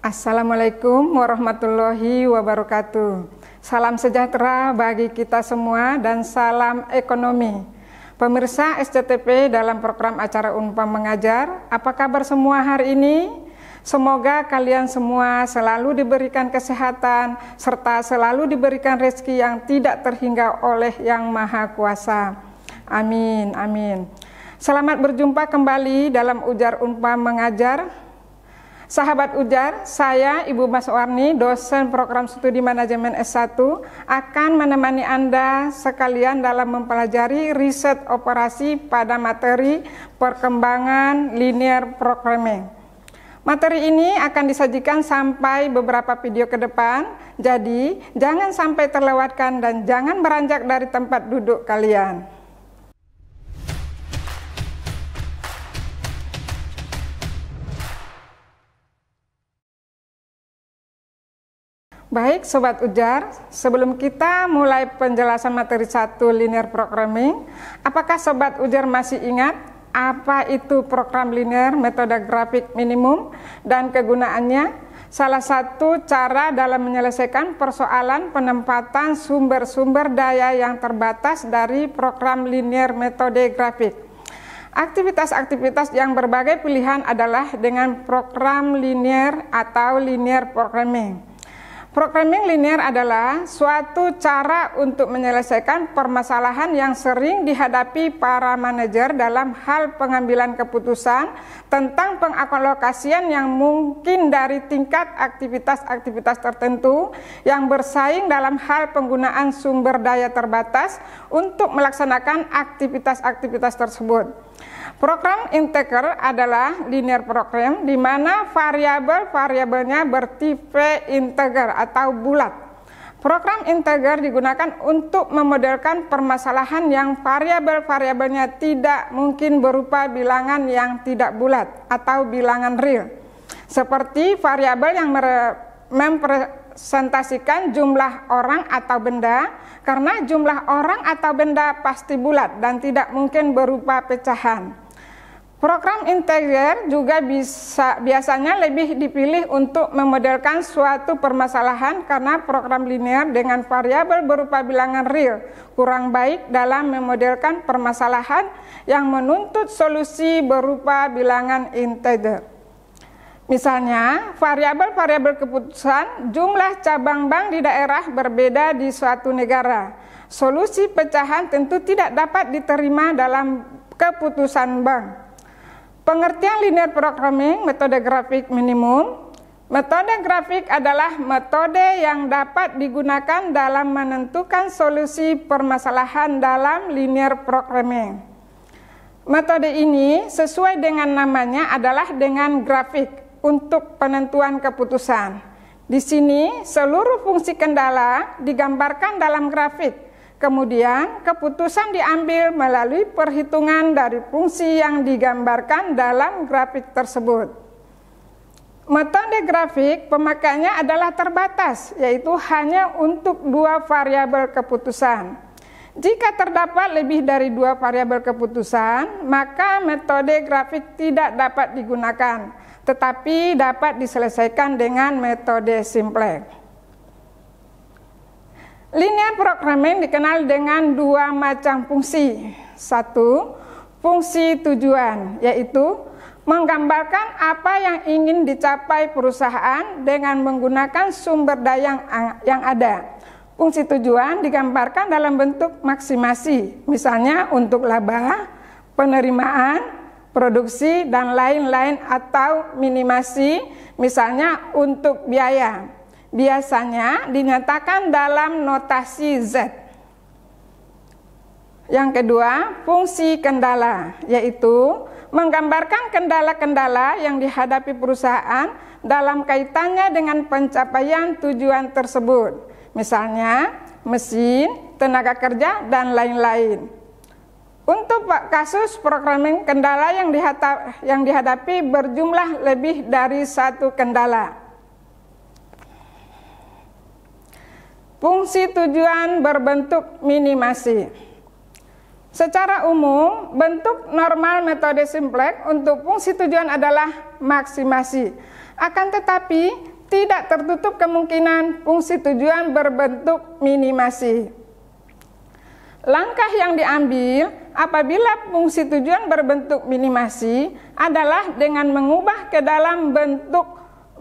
Assalamualaikum warahmatullahi wabarakatuh. Salam sejahtera bagi kita semua dan salam ekonomi. Pemirsa SCTP dalam program acara Unpam Mengajar, apa kabar semua hari ini? Semoga kalian semua selalu diberikan kesehatan serta selalu diberikan rezeki yang tidak terhingga oleh Yang Maha Kuasa. Amin, amin. Selamat berjumpa kembali dalam Ujar Unpam Mengajar. Sahabat Ujar, saya Ibu Maswarni, dosen program studi manajemen S1, akan menemani Anda sekalian dalam mempelajari riset operasi pada materi perkembangan linear programming. Materi ini akan disajikan sampai beberapa video ke depan, jadi jangan sampai terlewatkan dan jangan beranjak dari tempat duduk kalian. Baik Sobat Ujar, sebelum kita mulai penjelasan materi 1 linear programming, apakah Sobat Ujar masih ingat apa itu program linear metode grafik minimum dan kegunaannya? Salah satu cara dalam menyelesaikan persoalan penempatan sumber-sumber daya yang terbatas dari program linear metode grafik. Aktivitas-aktivitas yang berbagai pilihan adalah dengan program linear atau linear programming. Programming linear adalah suatu cara untuk menyelesaikan permasalahan yang sering dihadapi para manajer dalam hal pengambilan keputusan tentang pengalokasian yang mungkin dari tingkat aktivitas-aktivitas tertentu yang bersaing dalam hal penggunaan sumber daya terbatas untuk melaksanakan aktivitas-aktivitas tersebut. Program integer adalah linear program di mana variabel-variabelnya bertipe integer atau bulat. Program integer digunakan untuk memodelkan permasalahan yang variabel-variabelnya tidak mungkin berupa bilangan yang tidak bulat atau bilangan real. Seperti variabel yang mempresentasikan jumlah orang atau benda, karena jumlah orang atau benda pasti bulat dan tidak mungkin berupa pecahan. Program integer juga biasanya lebih dipilih untuk memodelkan suatu permasalahan karena program linear dengan variabel berupa bilangan real kurang baik dalam memodelkan permasalahan yang menuntut solusi berupa bilangan integer. Misalnya, variabel-variabel keputusan jumlah cabang bank di daerah berbeda di suatu negara. Solusi pecahan tentu tidak dapat diterima dalam keputusan bank. Pengertian linear programming metode grafik minimum. Metode grafik adalah metode yang dapat digunakan dalam menentukan solusi permasalahan dalam linear programming. Metode ini sesuai dengan namanya adalah dengan grafik untuk penentuan keputusan. Di sini seluruh fungsi kendala digambarkan dalam grafik. Kemudian keputusan diambil melalui perhitungan dari fungsi yang digambarkan dalam grafik tersebut. Metode grafik pemakaiannya adalah terbatas, yaitu hanya untuk 2 variabel keputusan. Jika terdapat lebih dari 2 variabel keputusan, maka metode grafik tidak dapat digunakan, tetapi dapat diselesaikan dengan metode simplex. Linear programming dikenal dengan 2 macam fungsi. 1. Fungsi tujuan, yaitu menggambarkan apa yang ingin dicapai perusahaan dengan menggunakan sumber daya yang ada. Fungsi tujuan digambarkan dalam bentuk maksimasi, misalnya untuk laba, penerimaan, produksi, dan lain-lain, atau minimasi, misalnya untuk biaya. Biasanya dinyatakan dalam notasi Z. Yang kedua, fungsi kendala, yaitu menggambarkan kendala-kendala yang dihadapi perusahaan dalam kaitannya dengan pencapaian tujuan tersebut, misalnya mesin, tenaga kerja, dan lain-lain. Untuk kasus programming, kendala yang dihadapi berjumlah lebih dari 1 kendala. Fungsi tujuan berbentuk minimasi. Secara umum, bentuk normal metode simplex untuk fungsi tujuan adalah maksimasi. Akan tetapi, tidak tertutup kemungkinan fungsi tujuan berbentuk minimasi. Langkah yang diambil apabila fungsi tujuan berbentuk minimasi adalah dengan mengubah ke dalam bentuk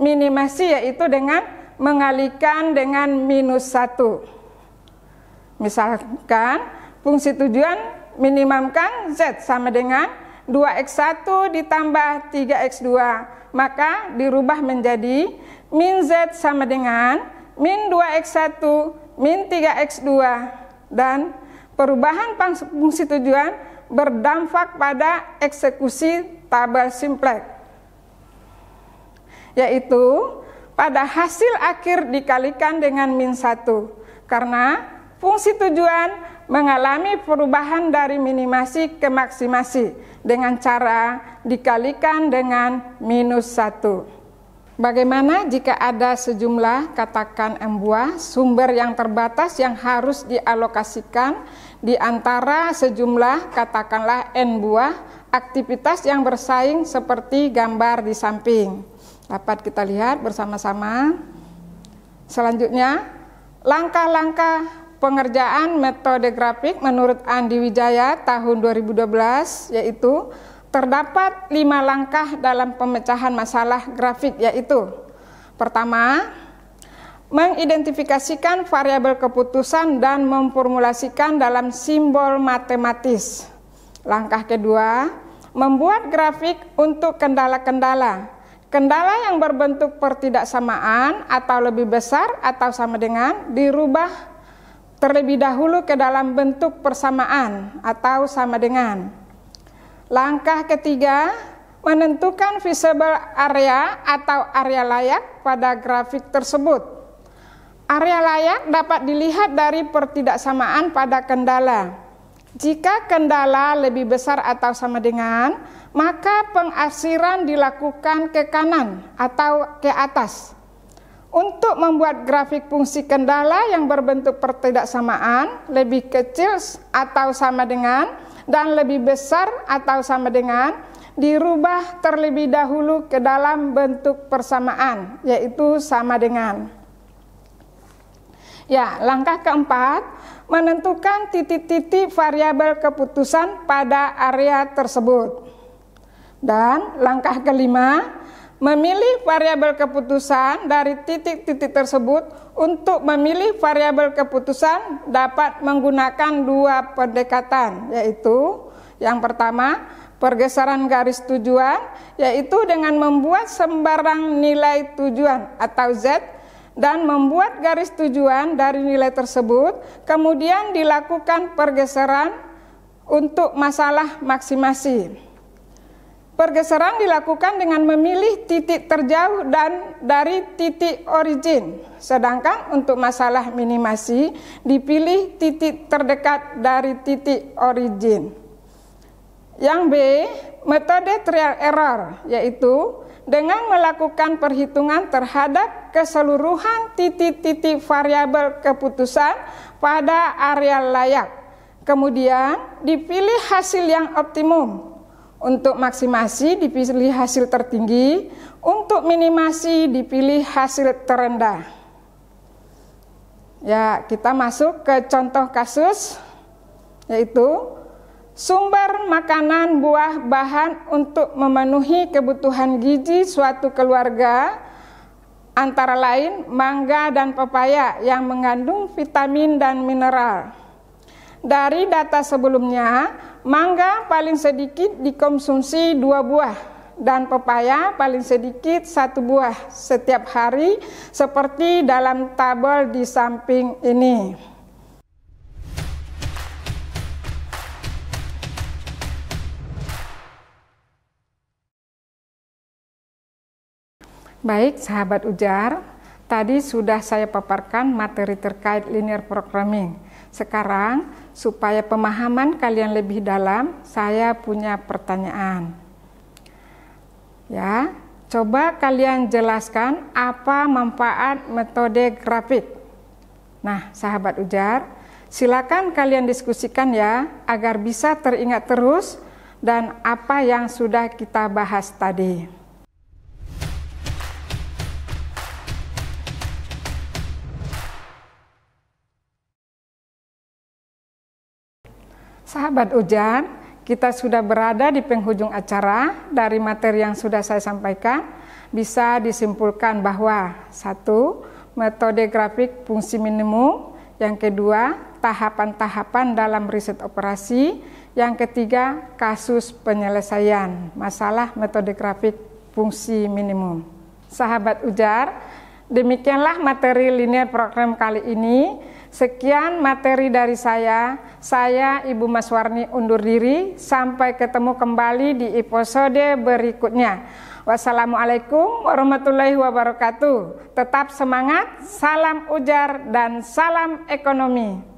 minimasi, yaitu dengan mengalihkan dengan -1. Misalkan fungsi tujuan minimumkan Z sama dengan 2x1 ditambah 3x2, maka dirubah menjadi min Z sama dengan min 2x1 min 3x2, dan perubahan fungsi tujuan berdampak pada eksekusi tabel simplex, yaitu pada hasil akhir dikalikan dengan -1, karena fungsi tujuan mengalami perubahan dari minimasi ke maksimasi dengan cara dikalikan dengan -1. Bagaimana jika ada sejumlah, katakan M buah, sumber yang terbatas yang harus dialokasikan di antara sejumlah, katakanlah N buah, aktivitas yang bersaing seperti gambar di samping. Dapat kita lihat bersama-sama. Selanjutnya, langkah-langkah pengerjaan metode grafik menurut Andi Wijaya tahun 2012, yaitu terdapat 5 langkah dalam pemecahan masalah grafik, yaitu pertama, mengidentifikasikan variabel keputusan dan memformulasikan dalam simbol matematis. Langkah kedua, membuat grafik untuk kendala-kendala. Kendala yang berbentuk pertidaksamaan atau lebih besar atau sama dengan dirubah terlebih dahulu ke dalam bentuk persamaan atau sama dengan. Langkah ketiga, menentukan visible area atau area layak pada grafik tersebut. Area layak dapat dilihat dari pertidaksamaan pada kendala. Jika kendala lebih besar atau sama dengan, maka pengarsiran dilakukan ke kanan atau ke atas. Untuk membuat grafik fungsi kendala yang berbentuk pertidaksamaan lebih kecil atau sama dengan dan lebih besar atau sama dengan, dirubah terlebih dahulu ke dalam bentuk persamaan, yaitu sama dengan. Ya, langkah keempat, menentukan titik-titik variabel keputusan pada area tersebut. Dan langkah kelima, memilih variabel keputusan dari titik-titik tersebut. Untuk memilih variabel keputusan dapat menggunakan 2 pendekatan, yaitu yang pertama, pergeseran garis tujuan, yaitu dengan membuat sembarang nilai tujuan atau Z dan membuat garis tujuan dari nilai tersebut, kemudian dilakukan pergeseran untuk masalah maksimasi. Pergeseran dilakukan dengan memilih titik terjauh dan dari titik origin, sedangkan untuk masalah minimasi dipilih titik terdekat dari titik origin. Yang B, metode trial error, yaitu dengan melakukan perhitungan terhadap keseluruhan titik-titik variabel keputusan pada area layak. Kemudian dipilih hasil yang optimum. Untuk maksimasi dipilih hasil tertinggi, untuk minimasi dipilih hasil terendah. Ya, kita masuk ke contoh kasus, yaitu sumber makanan buah bahan untuk memenuhi kebutuhan gizi suatu keluarga, antara lain mangga dan pepaya yang mengandung vitamin dan mineral. Dari data sebelumnya, mangga paling sedikit dikonsumsi 2 buah dan pepaya paling sedikit 1 buah setiap hari seperti dalam tabel di samping ini. Baik, sahabat ujar, tadi sudah saya paparkan materi terkait linear programming. Sekarang, supaya pemahaman kalian lebih dalam, saya punya pertanyaan. Ya, coba kalian jelaskan apa manfaat metode grafik. Nah, sahabat ujar, silakan kalian diskusikan ya, agar bisa teringat terus dan apa yang sudah kita bahas tadi. Sahabat Ujar, kita sudah berada di penghujung acara. Dari materi yang sudah saya sampaikan, bisa disimpulkan bahwa 1. Metode grafik fungsi minimum. Yang kedua, tahapan-tahapan dalam riset operasi. Yang ketiga, kasus penyelesaian masalah metode grafik fungsi minimum. Sahabat Ujar, demikianlah materi linear program kali ini. Sekian materi dari saya Ibu Maswarni undur diri. Sampai ketemu kembali di episode berikutnya. Wassalamualaikum warahmatullahi wabarakatuh. Tetap semangat, salam ujar dan salam ekonomi.